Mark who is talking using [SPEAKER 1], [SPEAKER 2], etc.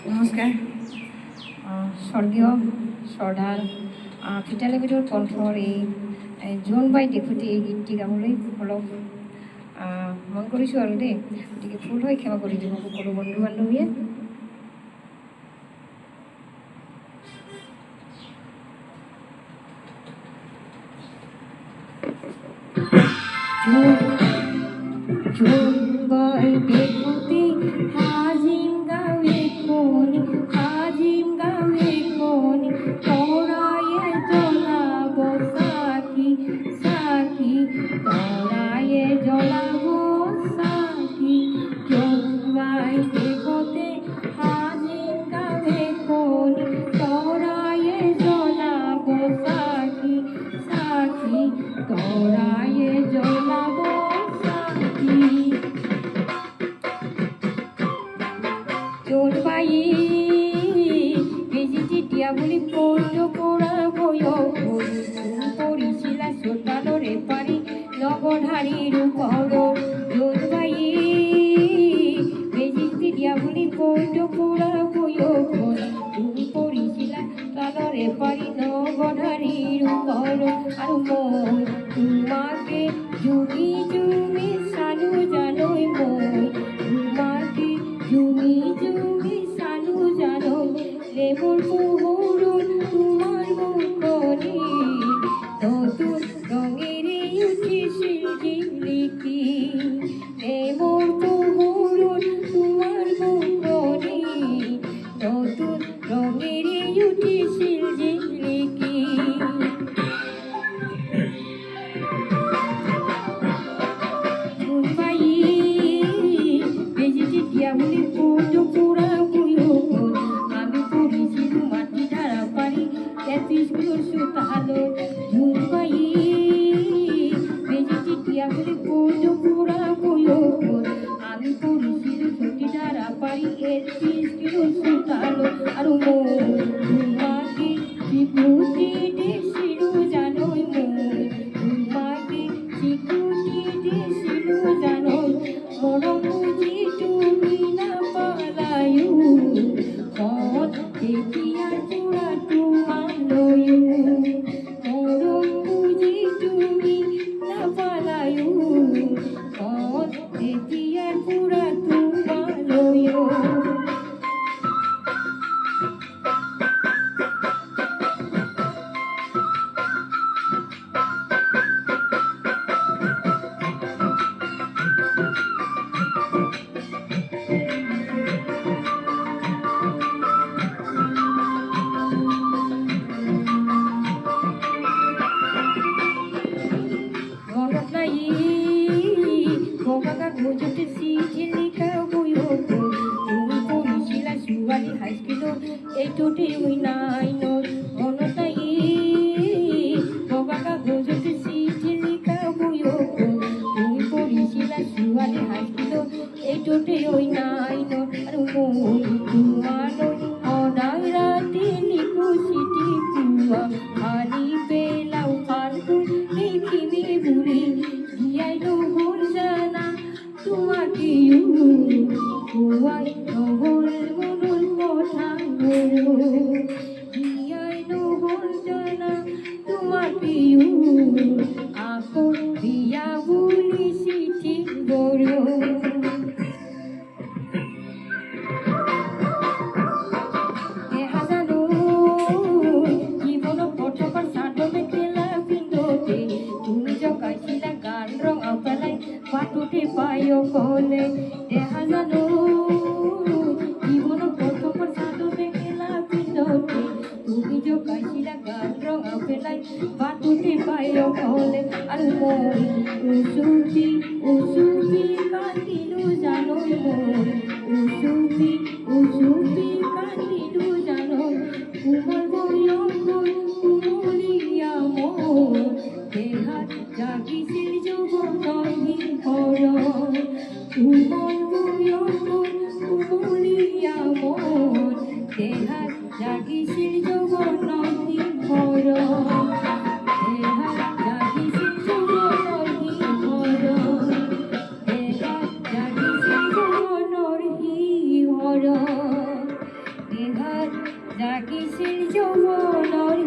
[SPEAKER 1] নমস্কাৰ। স্বৰ্গীয় শ্ৰদ্ধাৰ ভিতালী বাইদেউৰ কণ্ঠৰ এই জোনবাই দেখোঁতে এই গীতটি গাবলৈ অলপ মন কৰিছোঁ আৰু দেই, গতিকে ভুল হৈ ক্ষমা কৰি দিব সকলো বন্ধু বান্ধৱীয়ে। জোনবাই দেখোঁতে হাজিম গাঁৱে কোনি, হাজিম গাঁৱে কোনি, তৰায়ে জ্বলাব চাকি চাকি, তৰায়ে জ্বলাব চাকি। জোনবাই দেখোঁতে হাজিম গাঁৱে কোনি, তৰায়ে জ্বলাব চাকি চাকি, তৰায়ে জ্বলাব জোনবাই বেজীটি দিয়া বুলি কৈত পৰা বয়স পৰিছিলা চোতালৰে পাৰি নৱধাৰীৰ ওপৰত। জোনবাই বেজীটি দিয়া বুলি কৈত পৰা বয়স পৰিছিলা চোতালৰে পাৰি নৱধাৰীৰ ওপৰত। আৰু মই তোমাকে জুমি জুমি চালো জানৈ, মই তোমাকে জুমি জুমি চালো জানৈ, লেমৰ পোহৰত তোমাৰ মুখনি নতুন ৰঙেৰে উঠিছিল জিলিকি। লেমৰ পোহৰত তোমাৰ মুখনি নতুন ৰঙেৰে উঠিছিল জিলিকি। জোনবাই বেজীটি দিয়া বুলি কৈত পৰা বয়সত আমি পঢ়িছিলোঁ মাটি ধাৰা পাৰি স্কুলৰ চোতালত। জোনবাই বেজীটি দিয়া বুলি কৈত পৰা বয়সত আমি পঢ়িছিলোঁ মাটি ধাৰা পাৰি স্কুলৰ চোতালত। আৰু মই তোমাকে স্বীকৃতি দিছিলোঁ জানৈ, মই তোমাকে স্বীকৃতি দিছিলোঁ জানৈ, মৰম বুজি তুমি নাপালায়ো, মন তেতিয়াৰ পৰা তোমালৈও, মৰম বুজি তুমি নাপালায়ো, মন তেতিয়াৰ পৰা তোমালৈও। মনত নাই বগা কাগজতে চিঠি লিখা বয়সত তুমি পঢ়িছিলা ছোৱালী হাইস্কুলত এইটোতে নাইনত। মনত নাই বগা কাগজতে চিঠি লিখা বয়সত তুমি পঢ়িছিলা ছোৱালী হাইস্কুলত এইটোতে নাইনত। আৰু মই তোমালৈ সদায় ৰাতি লিখো চিঠি, পুৱা আনি পেলাও ভালকৈ লিখিবি বুলি, দিয়াই নহ'ল জানা তোমাকেও, কোৱাই নহ'ল মনৰ কথাবোৰ, দিয়াই নহ'ল জানা তোমাকেও, আকৌ দিয়া বুলি চিঠি বৰ। জীৱনত প্ৰথমবাৰ চাদৰ মেখেলা পিন্ধোতে তুমি জগাইছিলা গান ৰঙা পেলাই বাটতে পায় অকলে। দেখা জানো জীৱনত প্ৰথমবাৰ চাদৰ মেখেলা পিন্ধোতে তুমি জগাইছিলা গান ৰঙা পেলাই বাটতে পায় অকলে। আৰু মই উচুপি উচুপি কান্দিলো জানৈ, মই উচুপি উচুপি কান্দিলো জানৈ, কোমল বয়সত কুমলীয়া মন দেহাত জাগিছিল যৌৱনৰ শিহৰণ। কোমল বয়সত কুমলীয়া মন দেহাত জাগিছিল যৌৱনৰ শিহৰণ, দেহাত জাগিছিল যৌৱনৰ শিহৰণ, দেহাত জাগিছিল যৌৱনৰ শিহৰণ। এঘাত জাগিছিল যৌৱনৰ